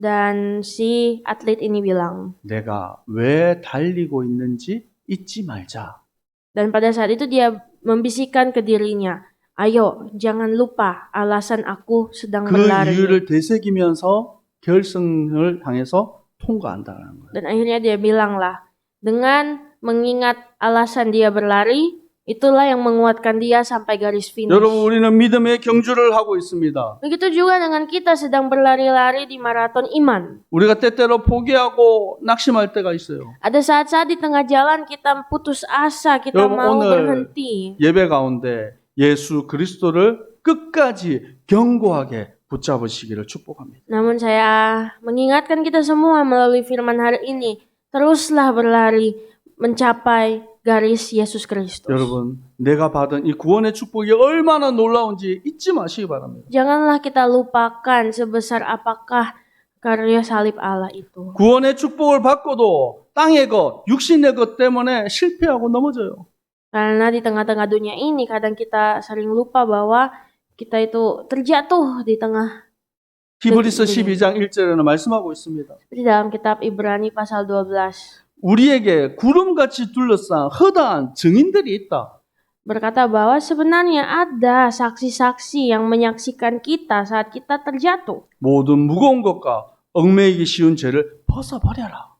S3: Dan si atlet ini bilang.
S2: 내가 왜 달리고 있는지 잊지 말자.
S3: Dan pada saat itu dia membisikkan ke dirinya, ayo jangan lupa alasan aku sedang
S2: 그
S3: berlari.
S2: 이유를 되새기면서 결승을 향해서 통과한다는 거예요.
S3: Dan akhirnya dia bilanglah, dengan mengingat alasan dia berlari, itulah yang menguatkan dia sampai garis finish.
S2: 여러분 우리는 믿음의 경주를 하고 있습니다.
S3: Begitu juga dengan kita sedang berlari-lari di maraton iman.
S2: 우리가 때때로 포기하고 낙심할 때가 있어요.
S3: Ada saat-saat di tengah jalan kita putus asa, kita
S2: 여러분,
S3: mau
S2: 오늘
S3: berhenti.
S2: 예배 가운데 예수 그리스도를 끝까지 견고하게 붙잡으시기를 축복합니다.
S3: Namun saya mengingatkan kita semua melalui firman hari ini, teruslah berlari mencapai garis Yesus Kristus.
S2: 여러분, 내가 받은 이 구원의 축복이 얼마나 놀라운지 잊지 마시기 바랍니다.
S3: Janganlah kita lupakan sebesar apakah karya salib Allah itu.
S2: 구원의 축복을 받고도 땅의 것, 육신의 것 때문에 실패하고 넘어져요.
S3: Karena di tengah-tengah dunia ini kadang kita sering lupa bahwa kita itu terjatuh di tengah.
S2: 히브리서 12장 1절에는 말씀하고 있습니다.
S3: Seperti dalam kitab Ibrani pasal 12
S2: 우리에게 구름같이 둘러싼 허다한 증인들이 있다.
S3: berkata bahwa sebenarnya ada saksi-saksi yang menyaksikan kita saat kita terjatuh.
S2: 모든 무거운 것과 얽매이기 쉬운 죄를 벗어버려라.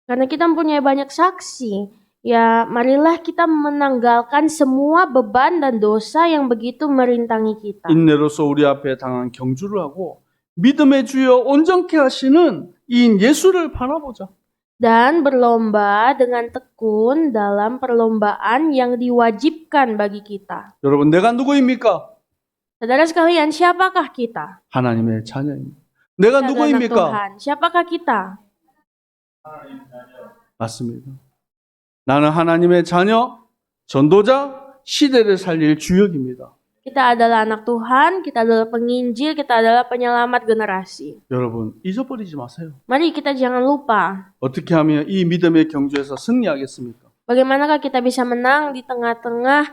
S3: Karena kita mempunyai banyak saksi, ya marilah kita menanggalkan semua beban dan dosa yang begitu merintangi kita.
S2: 인내로서 우리 앞에 당한 경주를 하고 믿음의 주여 온전케 하시는 이인 예수를 바라보자.
S3: Dan berlomba dengan tekun dalam perlombaan yang diwajibkan bagi kita.
S2: 여러분, 내가 누구입니까?
S3: Saudara sekalian, siapakah kita?
S2: 하나님의 자녀입니다. 내가
S3: Kita adalah anak
S2: 누구입니까?
S3: Tuhan. Siapakah kita?
S2: 맞습니다. 나는 하나님의 자녀, 전도자, 시대를 살릴 주역입니다.
S3: Kita adalah anak Tuhan, kita adalah penginjil, kita adalah penyelamat generasi.
S2: 여러분, 잊어버리지 마세요.
S3: Mari kita jangan lupa.
S2: 어떻게 하면 이 믿음의 경주에서 승리하겠습니까?
S3: Bagaimanakah kita bisa menang di tengah-tengah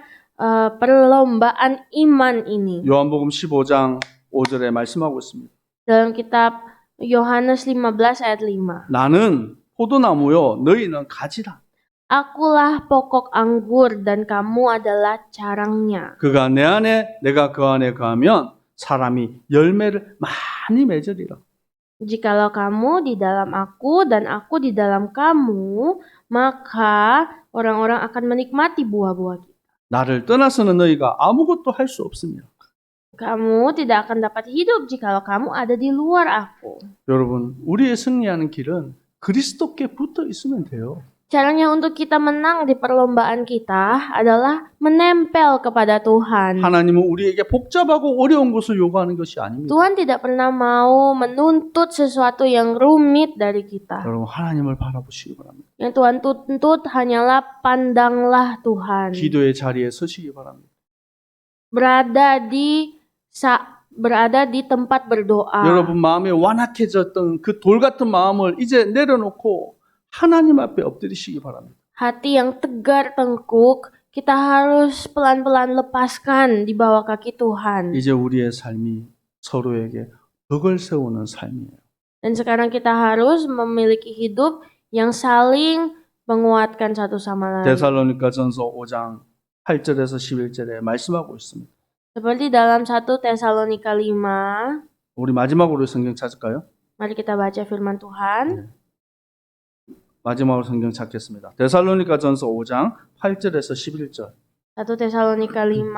S3: perlombaan iman ini?
S2: 요한복음 15장 5절에 말씀하고 있습니다.
S3: Dalam kitab Yohanes 15 ayat 5.
S2: 나는 포도나무요, 너희는 가지라.
S3: Akulah pokok anggur dan kamu adalah carangnya.
S2: 그가 내 안에, 내가 그 안에 거하면 사람이 열매를 많이 맺으리라.
S3: Jikalau kamu di dalam aku dan aku di dalam kamu, maka orang-orang akan menikmati buah-buah kita.
S2: 나를 떠나서는 너희가 아무것도 할 수 없습니다.
S3: Kamu tidak akan dapat hidup jikalau kamu ada di luar aku.
S2: 여러분, 우리의 승리하는 길은 그리스도께 붙어 있으면 돼요.
S3: Caranya untuk kita menang di perlombaan kita adalah menempel kepada Tuhan.
S2: 하나님은 우리에게 복잡하고 어려운 것을 요구하는 것이 아닙니다.
S3: Tuhan tidak pernah mau menuntut sesuatu yang rumit dari kita.
S2: 여러분, 하나님을 바라보시기 바랍니다.
S3: Yang Tuhan tuntut hanyalah pandanglah Tuhan.
S2: 기도의 자리에 서시기 바랍니다.
S3: Berada di tempat berdoa.
S2: 여러분 마음에 완악해졌던 그 돌 같은 마음을 이제 내려놓고 하나님 앞에 엎드리시기 바랍니다.
S3: Hati yang tegar tengkuk, kita harus pelan-pelan lepaskan di bawah kaki Tuhan.
S2: 이제 우리의 삶이 서로에게 덕을 세우는 삶이에요.
S3: Dan sekarang kita harus memiliki hidup yang saling menguatkan satu sama lain.
S2: 데살로니가전서 5장 8절에서 11절에 말씀하고 있습니다.
S3: Seperti dalam 1 Tesalonika 5,
S2: 우리 마지막으로 성경 찾을까요?
S3: mari kita baca firman Tuhan.
S2: 마지막으로 성경 찾겠습니다. 데살로니가전서 5장 8절에서 11절.
S3: 1 Tesalonika 5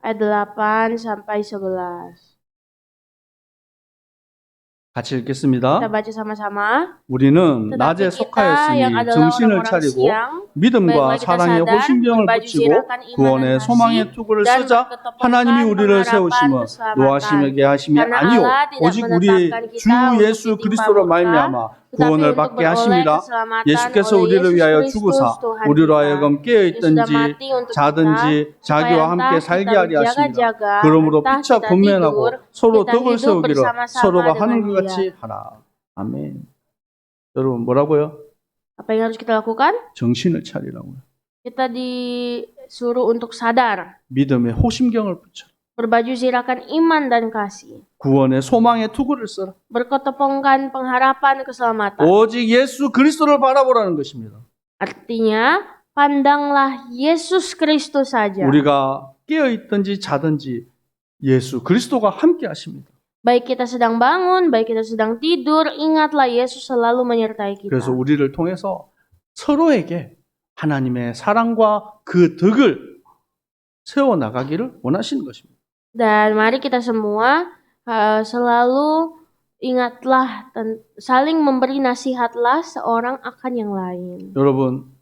S3: ayat 8 sampai 11.
S2: 같이 읽겠습니다.
S3: Kita baca sama-sama.
S2: 우리는
S3: Tetapi
S2: 낮에
S3: kita yang
S2: 속하였으니
S3: adalah
S2: 정신을
S3: orang-orang
S2: 차리고
S3: siang
S2: 믿음과
S3: Baiklah kita
S2: 사랑의
S3: sadar,
S2: 호심경을
S3: berbaju
S2: 붙이고
S3: zirahkan iman dan
S2: 구원의
S3: kasih,
S2: 소망의 투구를
S3: dan
S2: 쓰자
S3: berketopongkan
S2: 하나님이 우리를
S3: pengharapan
S2: 세우심은
S3: keselamatan.
S2: 노하심에게 하심이
S3: Karena
S2: 아니요
S3: Allah tidak
S2: 오직 우리
S3: menetapkan
S2: 주
S3: kita untuk
S2: 예수
S3: ditimpa
S2: 그리스도로
S3: murka,
S2: 말미암아
S3: tetapi
S2: 구원을
S3: untuk
S2: 받게
S3: beroleh
S2: 하심이라.
S3: keselamatan
S2: 예수께서
S3: oleh
S2: 우리를
S3: Yesus
S2: 위하여
S3: Kristus
S2: 죽으사
S3: Tuhan
S2: 우리로
S3: kita,
S2: 하여금
S3: yang sudah
S2: 깨어있든지
S3: mati untuk
S2: 자든지
S3: kita,
S2: 자기와
S3: supaya
S2: 함께
S3: entah
S2: 살게
S3: kita
S2: 하리 하심이라.
S3: berjaga-jaga,
S2: 그러므로
S3: entah
S2: 피차
S3: kita
S2: 권면하고
S3: tidur,
S2: 서로
S3: kita
S2: 덕을
S3: hidup
S2: 세우기를
S3: bersama-sama
S2: 서로가 하는
S3: dengan
S2: 것
S3: Dia.
S2: 같이 하라. 아멘. 여러분 뭐라고요?
S3: Apa yang harus kita lakukan?
S2: 정신을 차리라고요.
S3: Kita disuruh untuk sadar,
S2: 믿음의 호심경을 붙여.
S3: berbaju zirahkan iman dan kasih,
S2: 구원의 소망의 투구를 써라.
S3: berketopongkan pengharapan keselamatan.
S2: 오직 예수 그리스도를 바라보라는 것입니다.
S3: Artinya, pandanglah Yesus Kristus saja.
S2: 우리가 깨어있든지 자든지 예수 그리스도가 함께 하십니다.
S3: Baik kita sedang bangun, baik kita sedang tidur, ingatlah Yesus selalu menyertai kita.
S2: 그래서 우리를 통해서 서로에게 하나님의 사랑과 그 덕을 세워나가기를 원하시는 것입니다.
S3: Dan mari kita semua selalu ingatlah, saling memberi nasihatlah seorang akan yang lain.
S2: 여러분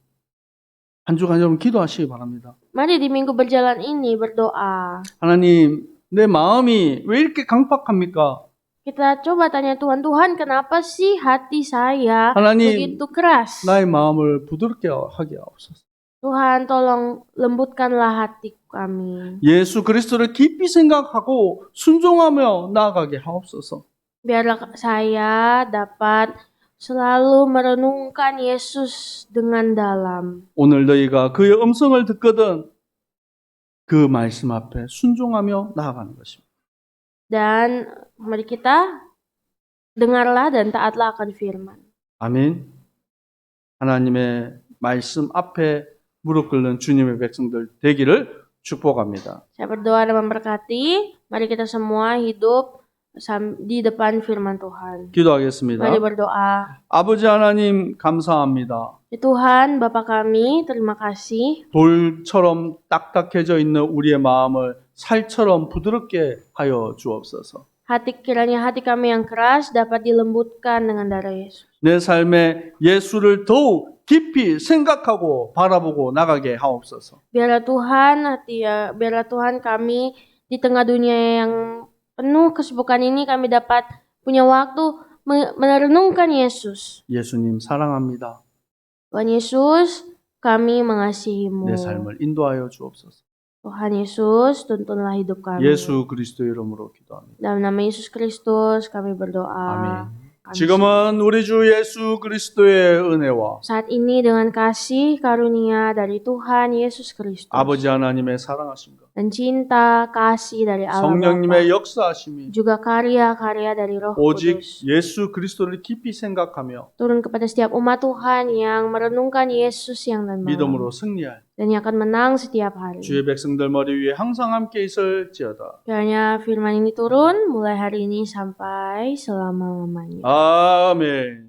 S2: 한 주간 여러분 기도하시기 바랍니다.
S3: Mari di minggu berjalan ini berdoa.
S2: 하나님 내 마음이 왜 이렇게 강팍합니까?
S3: Kita coba tanya Tuhan, Tuhan kenapa sih hati saya
S2: 하나님
S3: begitu keras?
S2: 나의 마음을 부드럽게 하게 하옵소서.
S3: Tuhan tolong lembutkanlah hati kami.
S2: 예수 그리스도를 깊이 생각하고 순종하며 나아가게 하옵소서.
S3: Biarlah saya dapat selalu merenungkan Yesus dengan dalam.
S2: 오늘 너희가 그의 음성을 듣거든 그 말씀 앞에 순종하며 나아가는 것입니다.
S3: Dan mari kita dengarlah dan taatlah akan firman.
S2: 아멘. 하나님의 말씀 앞에 무릎 꿇는 주님의 백성들 되기를 축복합니다.
S3: Saya berdoa dan memberkati. Mari kita semua hidup di depan firman Tuhan.
S2: 기도하겠습니다.
S3: Mari berdoa.
S2: 아버지 하나님 감사합니다.
S3: Tuhan, Bapa kami, terima kasih.
S2: 돌처럼 딱딱해져 있는 우리의 마음을 살처럼 부드럽게 하여 주옵소서.
S3: Kiranya hati kami yang keras dapat dilembutkan dengan darah Yesus.
S2: 내 삶에 예수를 더욱 깊이 생각하고 바라보고 나가게 하옵소서.
S3: Biarlah Tuhan kami di tengah dunia yang penuh kesibukan ini kami dapat punya waktu merenungkan Yesus.
S2: 예수님 사랑합니다.
S3: Tuhan Yesus, kami mengasihimu.
S2: 내 삶을 인도하여 주옵소서.
S3: Tuhan Yesus, tuntunlah hidup kami.
S2: 예수 그리스도 이름으로 기도합니다.
S3: Dalam nama Yesus Kristus kami berdoa.
S2: 아멘. 지금은 우리 주 예수 그리스도의 은혜와
S3: Saat ini dengan kasih karunia dari Tuhan Yesus Kristus
S2: 아버지 하나님의 사랑하심과
S3: dan cinta kasih dari Allah
S2: 성령님의
S3: Bapa,
S2: 역사하심이
S3: juga karya-karya dari Roh
S2: 오직
S3: Kudus
S2: 예수 그리스도를 깊이 생각하며
S3: turun kepada setiap umat Tuhan yang merenungkan Yesus siang dan malam
S2: 믿음으로 승리할
S3: dan yang akan menang setiap hari.
S2: 주의 백성들 머리 위에 항상 함께 있을지어다.
S3: Kiranya firman ini turun mulai hari ini sampai selama-lamanya.
S2: 아멘.